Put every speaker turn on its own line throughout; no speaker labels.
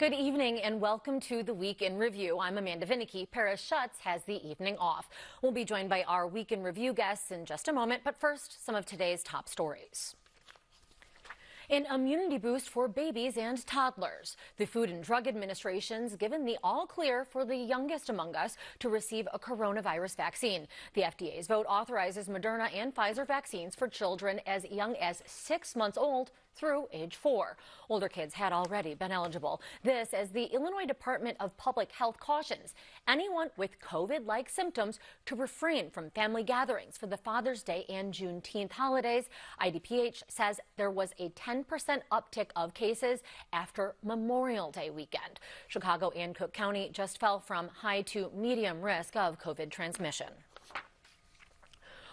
Good evening and welcome to the Week in Review. I'm Amanda Vinicky. Paris Schutz has the evening off. We'll be joined by our Week in Review guests in just a moment, but first, some of today's top stories. An immunity boost for babies and toddlers. The Food and Drug Administration's given the all clear for the youngest among us to receive a coronavirus vaccine. The FDA's vote authorizes Moderna and Pfizer vaccines for children as young as 6 months old through age 4. Older kids had already been eligible. This as the Illinois Department of Public Health cautions anyone with COVID-like symptoms to refrain from family gatherings for the Father's Day and Juneteenth holidays. IDPH says there was a 10% uptick of cases after Memorial Day weekend. Chicago and Cook County just fell from high to medium risk of COVID transmission.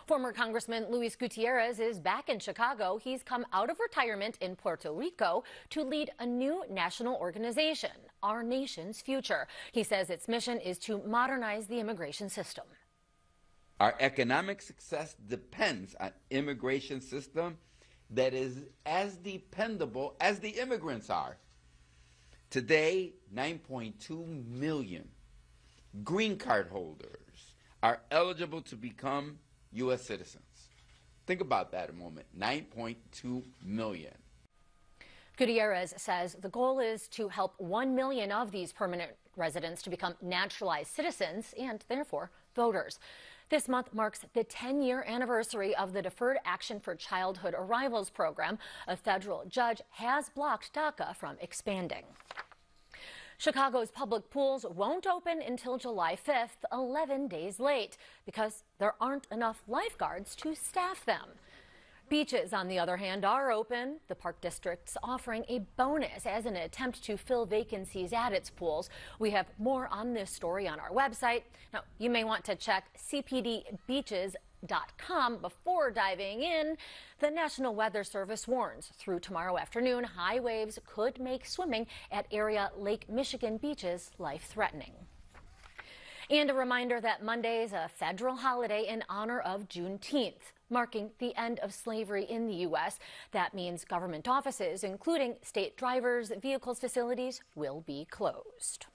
Former Congressman Luis Gutierrez is back in Chicago. He's come out of retirement in Puerto Rico to lead a new national organization, Our Nation's Future. He says its mission is to modernize the immigration system.
Our economic success depends on an immigration system that is as dependable as the immigrants are. Today, 9.2 million green card holders are eligible to become U.S. citizens. Think about that a moment, 9.2 million.
Gutierrez says the goal is to help 1 million of these permanent residents to become naturalized citizens and therefore voters. This month marks the 10-year anniversary of the Deferred Action for Childhood Arrivals program. A federal judge has blocked DACA from expanding. Chicago's public pools won't open until July 5th, 11 days late, because there aren't enough lifeguards to staff them. Beaches, on the other hand, are open. The Park District's offering a bonus as an attempt to fill vacancies at its pools. We have more on this story on our website. Now, you may want to check cpdbeaches.com before diving in. The National Weather Service warns through tomorrow afternoon, high waves could make swimming at area Lake Michigan beaches life-threatening. And a reminder that Monday is a federal holiday in honor of Juneteenth, marking the end of slavery in the U.S. That means government offices, including state drivers' vehicles facilities, will be closed.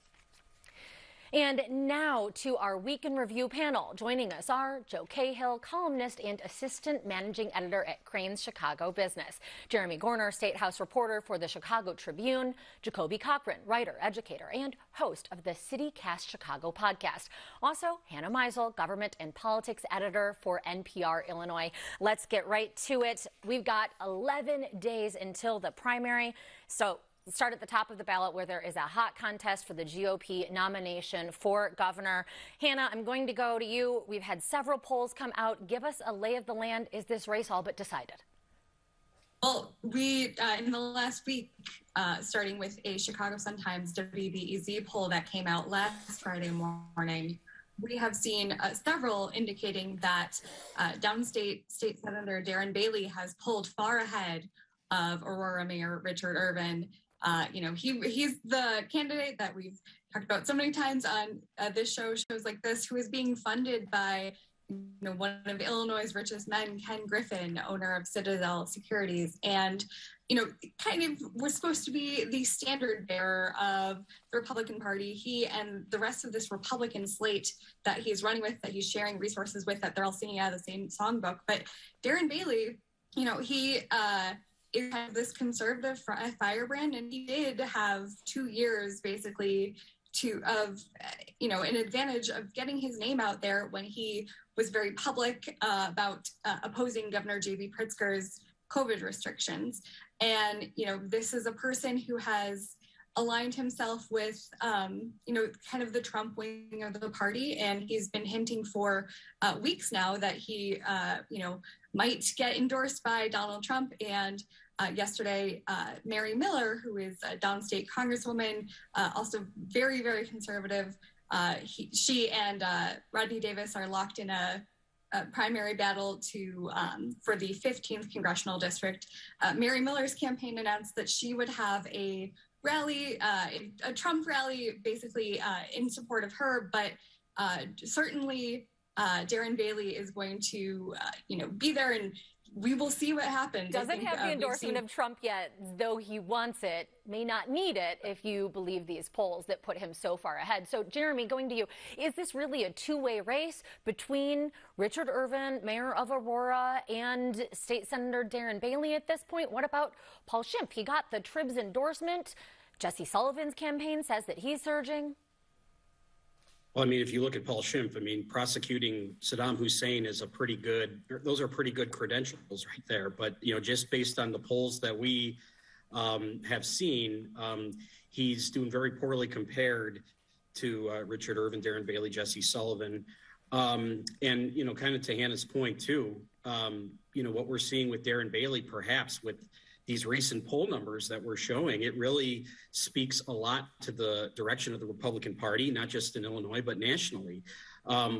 And now to our Week in Review panel. Joining us are Joe Cahill, columnist and assistant managing editor at Crain's Chicago Business; Jeremy Gorner, State House reporter for the Chicago Tribune; Jacoby Cochran, writer, educator, and host of the CityCast Chicago podcast; also Hannah Meisel, government and politics editor for NPR Illinois. Let's get right to it. We've got 11 days until the primary, so let's start at the top of the ballot, where there is a hot contest for the GOP nomination for governor. Hannah, I'm going to go to you. We've had several polls come out. Give us a lay of the land. Is this race all but decided?
Well, we, in the last week, starting with a Chicago Sun-Times WBEZ poll that came out last Friday morning, we have seen several indicating that downstate State Senator Darren Bailey has pulled far ahead of Aurora Mayor Richard Irvin. He's the candidate that we've talked about so many times on this shows like this, who is being funded by one of Illinois' richest men, Ken Griffin, owner of Citadel Securities, and kind of was supposed to be the standard bearer of the Republican Party. He and the rest of this Republican slate that he's running with, that he's sharing resources with, that they're all singing out of the same songbook. But Darren Bailey, he is kind of this conservative firebrand, and he did have 2 years basically an advantage of getting his name out there when he was very public about opposing Governor J.B. Pritzker's COVID restrictions. And, this is a person who has aligned himself with, kind of the Trump wing of the party. And he's been hinting for weeks now that he, might get endorsed by Donald Trump. And yesterday, Mary Miller, who is a downstate congresswoman, also very, very conservative, she and Rodney Davis are locked in a primary battle for the 15th congressional district. Mary Miller's campaign announced that she would have a rally, a Trump rally, basically in support of her, but certainly Darren Bailey is going to, be there and we will see what happens.
Doesn't have the endorsement of Trump yet, though he wants it, may not need it if you believe these polls that put him so far ahead. So, Jeremy, going to you, is this really a two-way race between Richard Irvin, mayor of Aurora, and State Senator Darren Bailey at this point? What about Paul Schimpf? He got the Trib's endorsement. Jesse Sullivan's campaign says that he's surging.
Well, I mean, if you look at Paul Schimpf, I mean, prosecuting Saddam Hussein is those are pretty good credentials right there. But, you know, just based on the polls that we have seen, he's doing very poorly compared to Richard Irvin, Darren Bailey, Jesse Sullivan. And, you know, kind of to Hannah's point, too, you know, what we're seeing with Darren Bailey, perhaps with these recent poll numbers that we're showing, it really speaks a lot to the direction of the Republican Party, not just in Illinois, but nationally.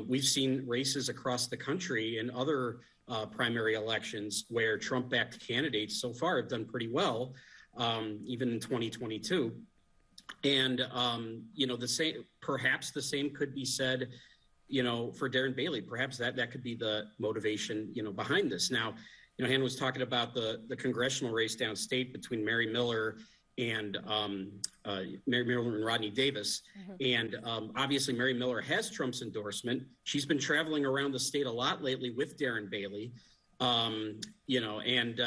We've seen races across the country in other primary elections where Trump-backed candidates so far have done pretty well, even in 2022. And, you know, perhaps the same could be said, you know, for Darren Bailey. Perhaps that could be the motivation, you know, behind this. Now, you know, Hannah was talking about the congressional race downstate between Mary Miller and Rodney Davis. Mm-hmm. And obviously, Mary Miller has Trump's endorsement. She's been traveling around the state a lot lately with Darren Bailey. You know, and,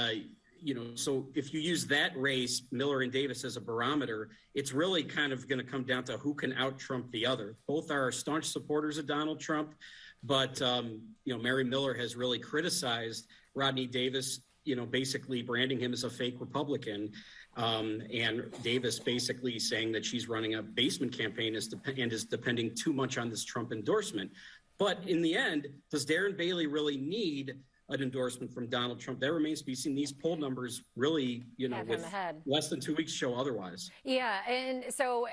you know, so if you use that race, Miller and Davis, as a barometer, it's really kind of going to come down to who can out-Trump the other. Both are staunch supporters of Donald Trump, but, you know, Mary Miller has really criticized Rodney Davis, you know, basically branding him as a fake Republican, and Davis basically saying that she's running a basement campaign and is depending too much on this Trump endorsement. But in the end, does Darren Bailey really need an endorsement from Donald Trump? That remains to be seen. These poll numbers really, you know, with less than 2 weeks show otherwise. Yeah, and so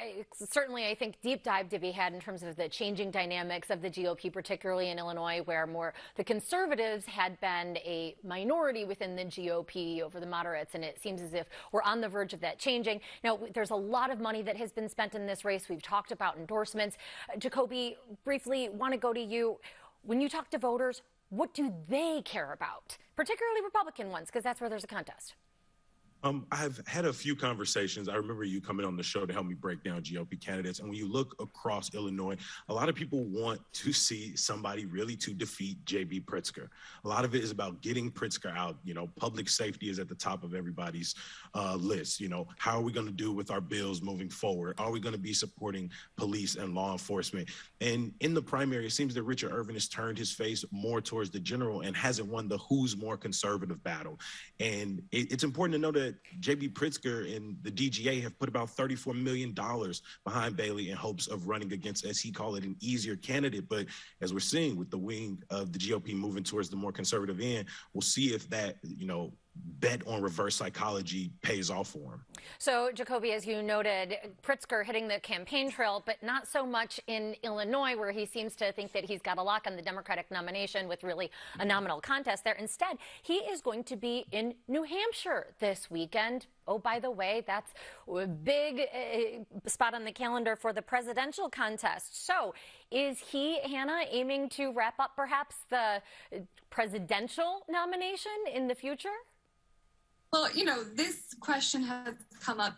certainly I think deep dive to be had in terms of the changing dynamics of the GOP, particularly in Illinois, where more the conservatives had been a minority within the GOP over the moderates, and it seems as if we're on the verge of that changing. Now, there's a lot of money that has been spent in this race. We've talked about endorsements. Jacoby, briefly want to go to you. When you talk to voters, what do they care about, particularly Republican ones, because that's where there's a contest?
I've had a few conversations. I remember you coming on the show to help me break down GOP candidates. And when you look across Illinois, a lot of people want to see somebody really to defeat J.B. Pritzker. A lot of it is about getting Pritzker out. You know, public safety is at the top of everybody's list. You know, how are we going to do with our bills moving forward? Are we going to be supporting police and law enforcement? And in the primary, it seems that Richard Irvin has turned his face more towards the general and hasn't won the who's more conservative battle. And it's important to know that J.B. Pritzker and the DGA have put about $34 million behind Bailey in hopes of running against, as he called it, an easier candidate. But as we're seeing with the wing of the GOP moving towards the more conservative end, we'll see if that, you know, bet on reverse psychology pays off for him. So, Jacoby, as you noted, Pritzker hitting the campaign trail, but not so much in Illinois, where he seems to think that he's got a lock on the Democratic nomination with really a nominal contest there. Instead, he is going to be in New Hampshire this weekend. Oh, by the way, that's a big spot on the calendar for the presidential contest. So is he, Hannah, aiming to wrap up perhaps the presidential nomination in the future?
Well, you know, this question has come up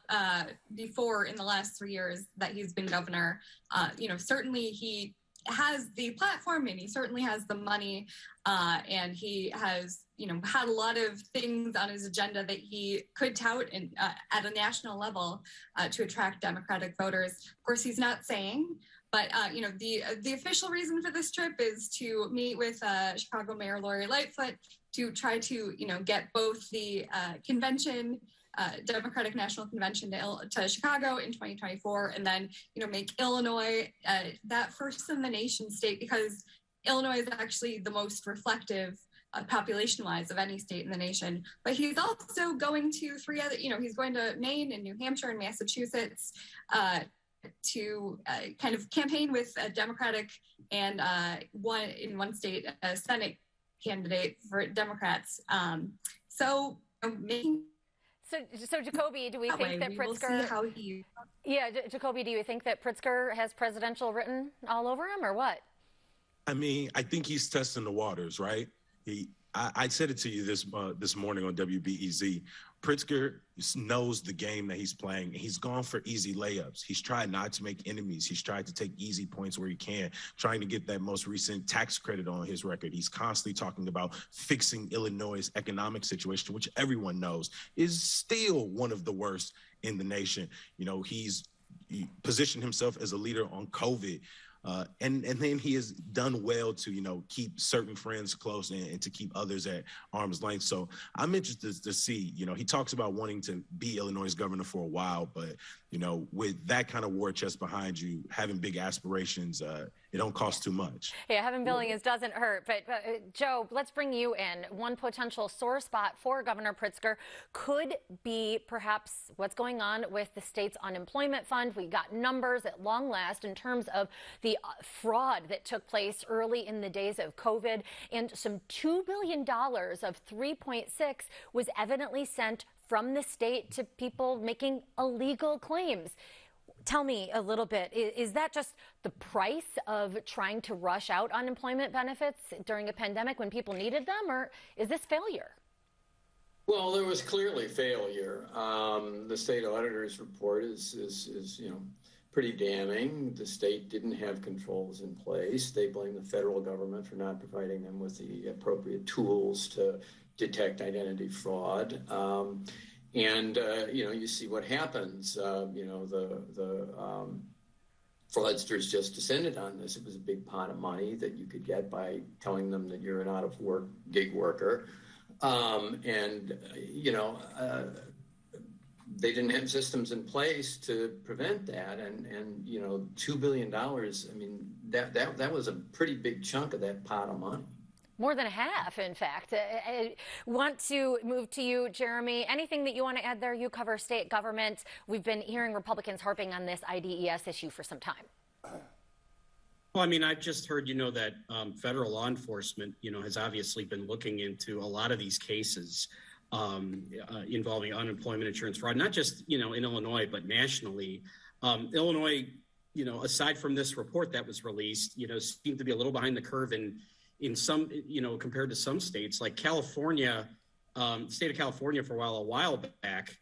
before in the last 3 years that he's been governor. You know, certainly he has the platform and he certainly has the money, and he has, you know, had a lot of things on his agenda that he could tout at a national level to attract Democratic voters. Of course, he's not saying, but, you know, the official reason for this trip is to meet with Chicago Mayor Lori Lightfoot to try to, you know, get both the convention, Democratic National Convention to Chicago in 2024, and then, you know, make Illinois that first in the nation state, because Illinois is actually the most reflective population-wise of any state in the nation. But he's also going to three other, you know, he's going to Maine and New Hampshire and Massachusetts to kind of campaign with a Democratic and one state, a Senate candidate for Democrats. So
Jacoby, do we think that Pritzker? Yeah, Jacoby, do you think that Pritzker has presidential written all over him, or what?
I mean, I think he's testing the waters, right? I said it to you this morning on WBEZ. Pritzker knows the game that he's playing. He's gone for easy layups. He's tried not to make enemies. He's tried to take easy points where he can, trying to get that most recent tax credit on his record. He's constantly talking about fixing Illinois' economic situation, which everyone knows is still one of the worst in the nation. He positioned himself as a leader on COVID. And then he has done well to, keep certain friends close and to keep others at arm's length. So I'm interested to see, he talks about wanting to be Illinois' governor for a while, but, with that kind of war chest behind you, having big aspirations, it don't cost too much.
Yeah, having billions doesn't hurt. But Joe, let's bring you in. One potential sore spot for Governor Pritzker could be perhaps what's going on with the state's unemployment fund. We got numbers at long last in terms of the fraud that took place early in the days of COVID, and some $2 billion of 3.6 was evidently sent from the state to people making illegal claims. Tell me a little bit, is that just the price of trying to rush out unemployment benefits during a pandemic when people needed them, or is this failure?
Well, there was clearly failure. The state auditor's report is pretty damning. The state didn't have controls in place. They blame the federal government for not providing them with the appropriate tools to detect identity fraud. You see what happens. The fraudsters just descended on this. It was a big pot of money that you could get by telling them that you're an out-of-work gig worker. They didn't have systems in place to prevent that. And $2 billion, that was a pretty big chunk of that pot of money.
More than half, in fact. I want to move to you, Jeremy. Anything that you want to add there? You cover state government. We've been hearing Republicans harping on this IDES issue for some time.
Well, I've just heard, that federal law enforcement, has obviously been looking into a lot of these cases involving unemployment insurance fraud, not just, in Illinois, but nationally. Illinois, aside from this report that was released, seemed to be a little behind the curve in some, compared to some states like California, state of California for a while back,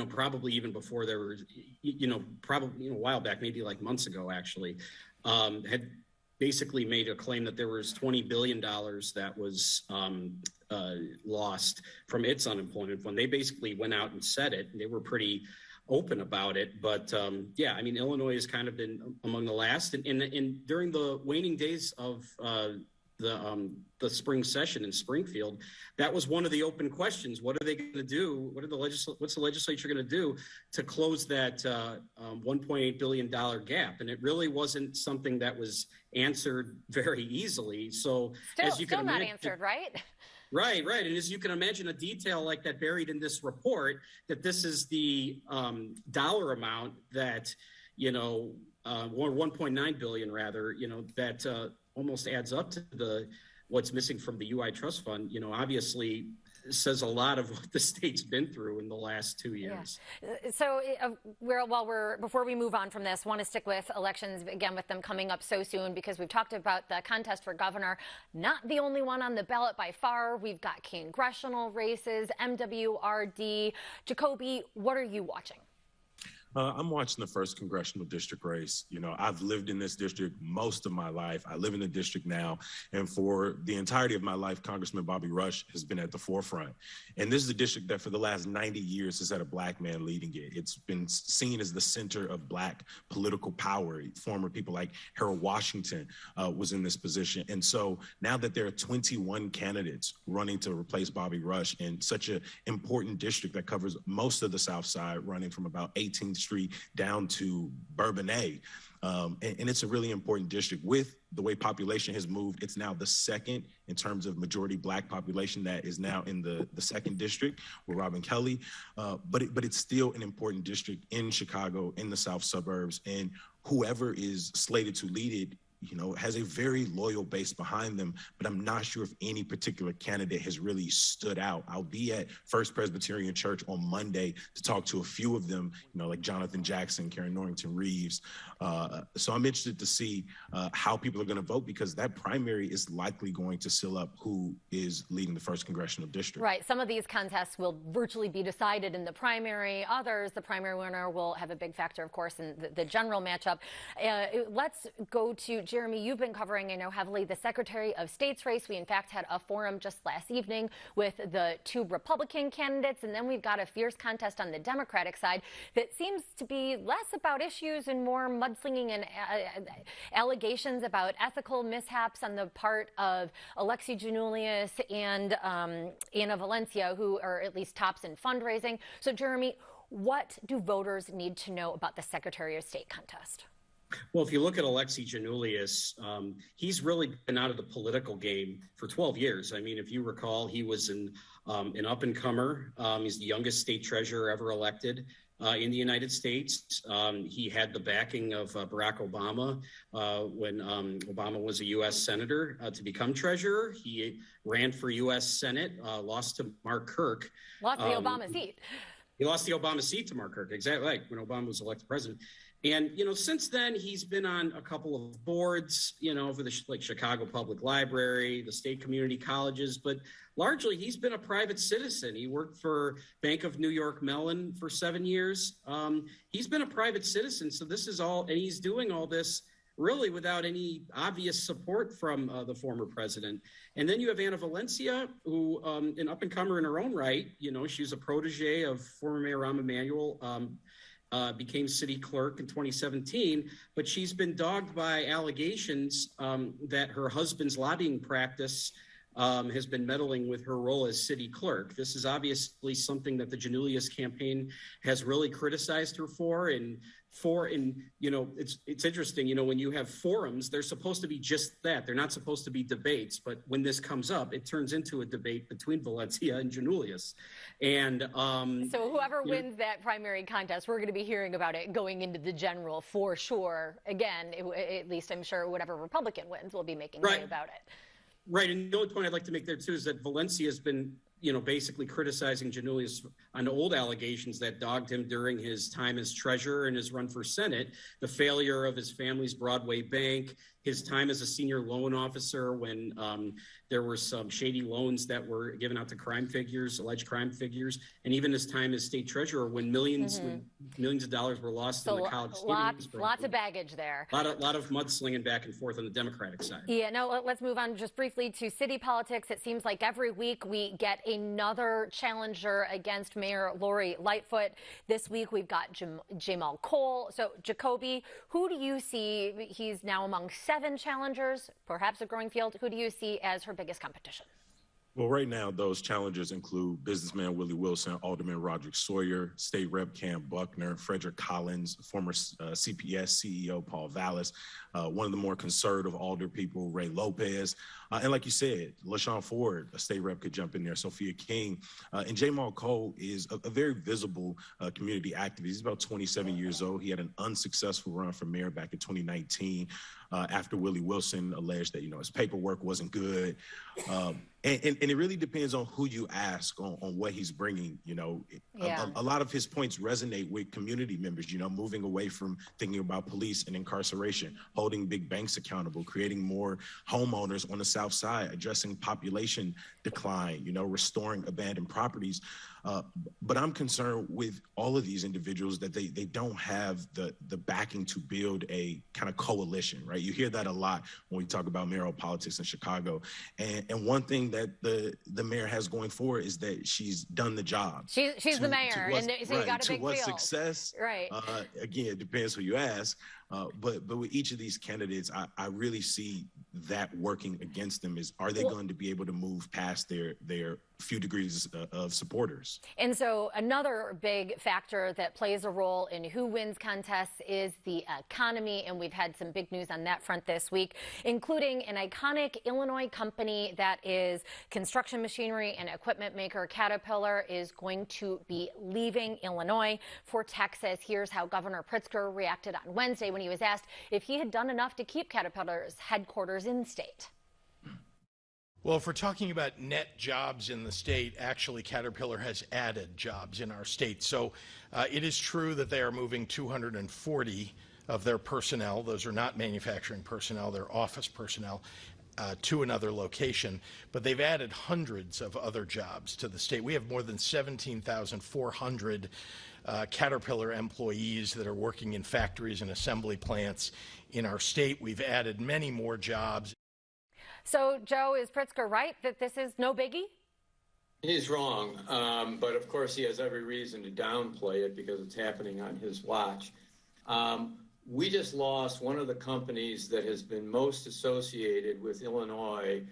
probably even before there was, probably a while back, maybe like months ago, actually, had basically made a claim that there was $20 billion that was lost from its unemployment fund. They basically went out and said it, and they were pretty open about it. But Illinois has kind of been among the last. And during the waning days of the spring session in Springfield, that was one of the open questions. What are they going to do? What's the legislature going to do to close that $1.8 billion gap? And it really wasn't something that was answered very easily. So as you can imagine,
not answered, right?
Right. And as you can imagine, a detail like that buried in this report, that this is the dollar amount that, or 1.9 billion rather, that almost adds up to what's missing from the UI Trust Fund, obviously says a lot of what the state's been through in the last 2 years.
Yeah. So before we move on from this, want to stick with elections again, with them coming up so soon, because we've talked about the contest for governor, not the only one on the ballot by far. We've got congressional races, MWRD. Jacoby, what are you watching?
I'm watching the first congressional district race. I've lived in this district most of my life. I live in the district now. And for the entirety of my life, Congressman Bobby Rush has been at the forefront. And this is a district that for the last 90 years has had a black man leading it. It's been seen as the center of black political power. Former people like Harold Washington was in this position. And so now that there are 21 candidates running to replace Bobby Rush in such an important district that covers most of the South Side, running from about 18th Street down to Bourbonnais. And it's a really important district. With the way population has moved, it's now the second in terms of majority black population that is now in the second district with Robin Kelly. But it's still an important district in Chicago, in the South suburbs. And whoever is slated to lead it has a very loyal base behind them, but I'm not sure if any particular candidate has really stood out. I'll be at First Presbyterian Church on Monday to talk to a few of them, like Jonathan Jackson, Karen Norrington Reeves. So I'm interested to see how people are going to vote, because that primary is likely going to seal up who is leading the first congressional district.
Right. Some of these contests will virtually be decided in the primary. Others, the primary winner will have a big factor, of course, in the general matchup. Let's go to Jeremy. You've been covering, heavily the Secretary of State's race. We, in fact, had a forum just last evening with the two Republican candidates, and then we've got a fierce contest on the Democratic side that seems to be less about issues and more mudslinging and allegations about ethical mishaps on the part of Alexi Giannoulias and Ana Valencia, who are at least tops in fundraising. So, Jeremy, what do voters need to know about the Secretary of State contest?
Well, if you look at Alexi Giannoulias, he's really been out of the political game for 12 years. I mean, if you recall, he was an up-and-comer. He's the youngest state treasurer ever elected in the United States. He had the backing of Barack Obama when Obama was a U.S. senator to become treasurer. He ran for U.S. Senate, lost to Mark Kirk.
Lost the Obama seat.
He lost the Obama seat to Mark Kirk, exactly, right, when Obama was elected president. And, since then, he's been on a couple of boards, for the Chicago Public Library, the state community colleges, but largely he's been a private citizen. He worked for Bank of New York Mellon for 7 years. He's been a private citizen. So this is all, and he's doing all this really without any obvious support from the former president. And then you have Ana Valencia, who an up-and-comer in her own right. She's a protege of former Mayor Rahm Emanuel, became city clerk in 2017, but she's been dogged by allegations that her husband's lobbying practice has been meddling with her role as city clerk. This is obviously something that the Giannoulias campaign has really criticized her for. It's interesting, when you have forums, they're supposed to be just that. They're not supposed to be debates. But when this comes up, it turns into a debate between Valencia and Giannoulias. And
so whoever wins that primary contest, we're going to be hearing about it going into the general for sure. Again, at least I'm sure whatever Republican wins will be making hay about it.
Right. And the only point I'd like to make there, too, is that Valencia has been, basically criticizing Giannoulias on old allegations that dogged him during his time as treasurer and his run for Senate, the failure of his family's Broadway bank, his time as a senior loan officer when there were some shady loans that were given out to alleged crime figures, and even his time as state treasurer when millions of dollars were lost in the college stadiums.
Lots of baggage there.
A lot of mudslinging back and forth on the Democratic side.
Yeah, now let's move on just briefly to city politics. It seems like every week we get another challenger against Mayor Lori Lightfoot. This week we've got Jamal Cole. So, Jacoby, who do you see? He's now among 7 challengers, perhaps a growing field. Who do you see as her biggest competition?
Well, right now, those challengers include businessman Willie Wilson, Alderman Roderick Sawyer, State Rep Cam Buckner, Frederick Collins, former CPS CEO Paul Vallis, one of the more conservative alder people, Ray Lopez, and like you said, LaShawn Ford, a state rep, could jump in there, Sophia King, and Jamal Cole is a very visible community activist. He's about 27 years old. He had an unsuccessful run for mayor back in 2019 after Willie Wilson alleged that, his paperwork wasn't good. And it really depends on who you ask on what he's bringing. A lot of his points resonate with community members, moving away from thinking about police and incarceration, holding big banks accountable, creating more homeowners on the South Side, addressing population decline, restoring abandoned properties. But I'm concerned with all of these individuals that they don't have the backing to build a kind of coalition, right? You hear that a lot when we talk about mayoral politics in Chicago. And one thing that the mayor has going for is that she's done the job.
She's the mayor, and so you got a big
field.
Success, right?
Again, it depends who you ask. But with each of these candidates, I really see that working against them. Are they going to be able to move past their few degrees of supporters?
And so another big factor that plays a role in who wins contests is the economy. And we've had some big news on that front this week, including an iconic Illinois company that is Construction machinery and equipment maker Caterpillar is going to be leaving Illinois for Texas. Here's how Governor Pritzker reacted on Wednesday when he was asked if he had done enough to keep Caterpillar's headquarters in state.
Well, if we're talking about net jobs in the state, actually Caterpillar has added jobs in our state. So it is true that they are moving 240 of their personnel. Those are not manufacturing personnel, they're office personnel, to another location. But they've added hundreds of other jobs to the state. We have more than 17,400 Caterpillar employees that are working in factories and assembly plants in our state. We've added many more jobs.
So, Joe, is Pritzker right that this is no biggie?
He's wrong, but of course he has every reason to downplay it because it's happening on his watch. We just lost one of the companies that has been most associated with Illinois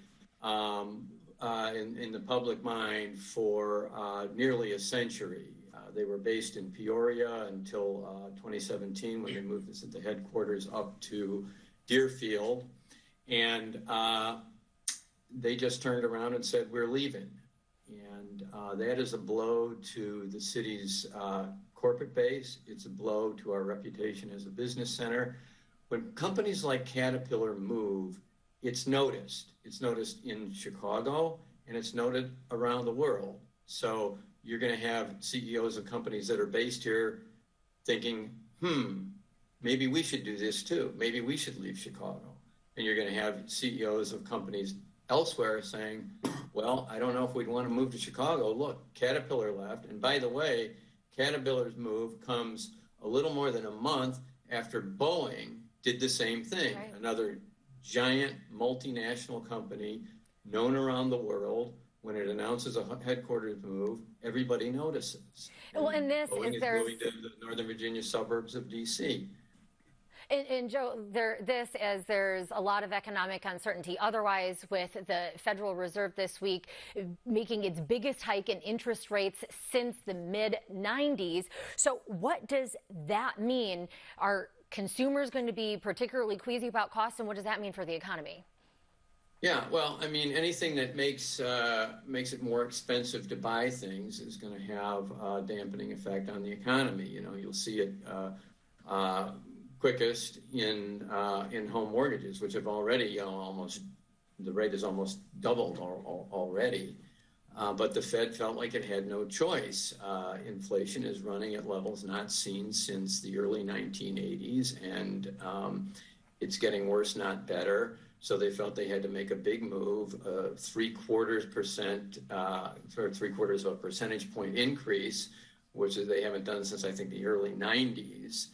in the public mind for nearly a century. They were based in Peoria until 2017 when they moved the headquarters up to Deerfield. And they just turned around and said, we're leaving. And that is a blow to the city's corporate base. It's a blow to our reputation as a business center. When companies like Caterpillar move, it's noticed. It's noticed in Chicago, and it's noted around the world. So you're going to have CEOs of companies that are based here thinking, maybe we should do this too. Maybe we should leave Chicago. And you're going to have CEOs of companies elsewhere saying, well, I don't know if we'd want to move to Chicago. Look, Caterpillar left. And by the way, Caterpillar's move comes a little more than a month after Boeing did the same thing. Right. Another giant multinational company known around the world. When it announces a headquarters move, everybody notices.
Well, and this
Boeing
is
moving to the Northern Virginia suburbs of D.C.
And Joe, there's a lot of economic uncertainty otherwise, with the Federal Reserve this week making its biggest hike in interest rates since the mid-90s. So what does that mean? Are consumers going to be particularly queasy about costs, and what does that mean for the economy?
Yeah, well, I mean, anything that makes it more expensive to buy things is going to have a dampening effect on the economy. You know, you'll see it quickest in home mortgages, which have already the rate is almost doubled already. But the Fed felt like it had no choice. Inflation is running at levels not seen since the early 1980s, and it's getting worse, not better. So they felt they had to make a big move, 0.75% for 0.75 of a percentage point increase, which they haven't done since I think the early 90s.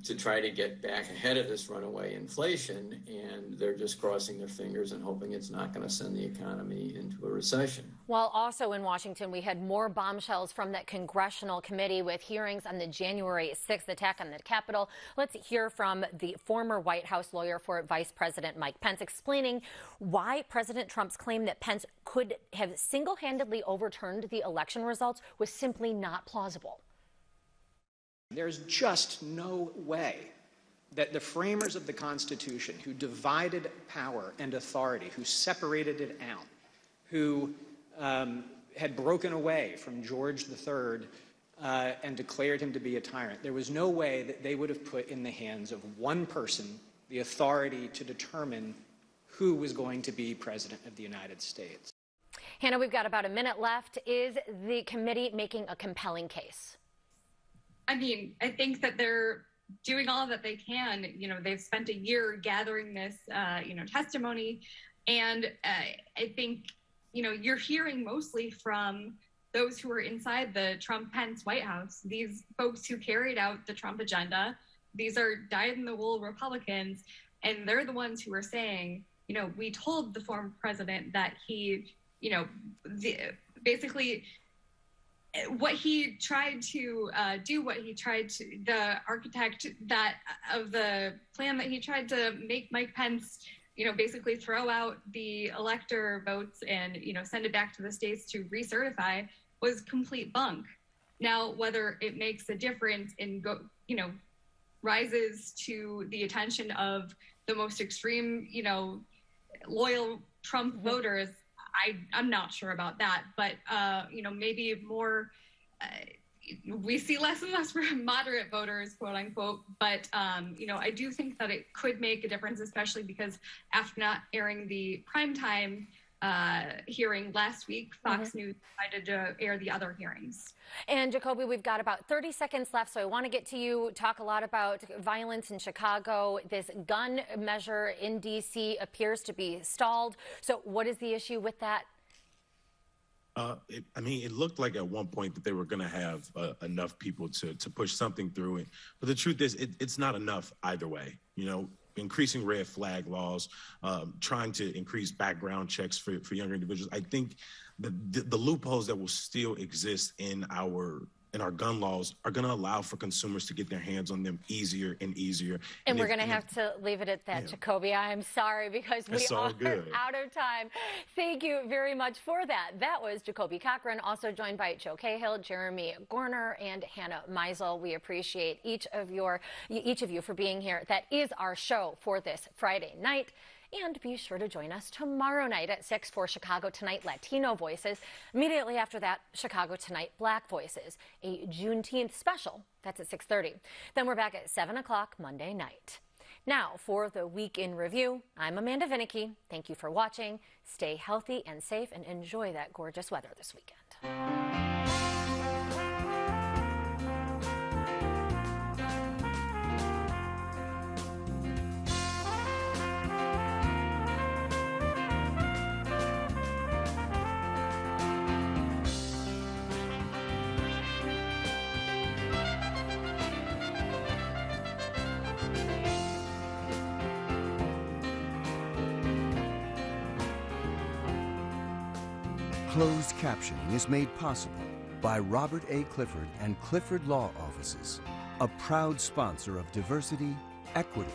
To try to get back ahead of this runaway inflation, and they're just crossing their fingers and hoping it's not going to send the economy into a recession.
Well, also in Washington, we had more bombshells from that congressional committee with hearings on the January 6th attack on the Capitol. Let's hear from the former White House lawyer for Vice President Mike Pence explaining why President Trump's claim that Pence could have single-handedly overturned the election results was simply not plausible.
There's just no way that the framers of the Constitution, who divided power and authority, who separated it out, who had broken away from George III and declared him to be a tyrant, there was no way that they would have put in the hands of one person the authority to determine who was going to be president of the United States.
Hannah, we've got about a minute left. Is the committee making a compelling case?
I mean, I think that they're doing all that they can. You know, they've spent a year gathering this, testimony. And I think, you're hearing mostly from those who are inside the Trump-Pence White House, these folks who carried out the Trump agenda. These are dyed-in-the-wool Republicans. And they're the ones who are saying, we told the former president that he, basically what he tried to the architect of the plan that he tried to make Mike Pence, basically throw out the elector votes and, send it back to the states to recertify was complete bunk. Now, whether it makes a difference in, rises to the attention of the most extreme, loyal Trump voters, I'm not sure about that, but maybe more. We see less and less moderate voters, quote unquote. But I do think that it could make a difference, especially because after not airing the primetime hearing last week, Fox News decided to air the other hearings.
And Jacoby, we've got about 30 seconds left, so I want to get to you, talk a lot about violence in Chicago. This gun measure in D.C. appears to be stalled. So what is the issue with that?
It looked like at one point that they were going to have enough people to push something through it. But the truth is, it's not enough either way. Increasing red flag laws, trying to increase background checks for younger individuals. I think the loopholes that will still exist in our gun laws are going to allow for consumers to get their hands on them easier and easier.
And we're going to have to leave it at that, Jacoby. I'm sorry, because we are out of time. Thank you very much for that. That was Jacoby Cochran, also joined by Joe Cahill, Jeremy Gorner, and Hannah Meisel. We appreciate each of you for being here. That is our show for this Friday night. And be sure to join us tomorrow night at 6 for Chicago Tonight Latino Voices. Immediately after that, Chicago Tonight Black Voices, a Juneteenth special. That's at 6:30. Then we're back at 7 o'clock Monday night. Now, for the Week in Review, I'm Amanda Vinicky. Thank you for watching. Stay healthy and safe and enjoy that gorgeous weather this weekend.
Closed captioning is made possible by Robert A. Clifford and Clifford Law Offices, a proud sponsor of diversity, equity,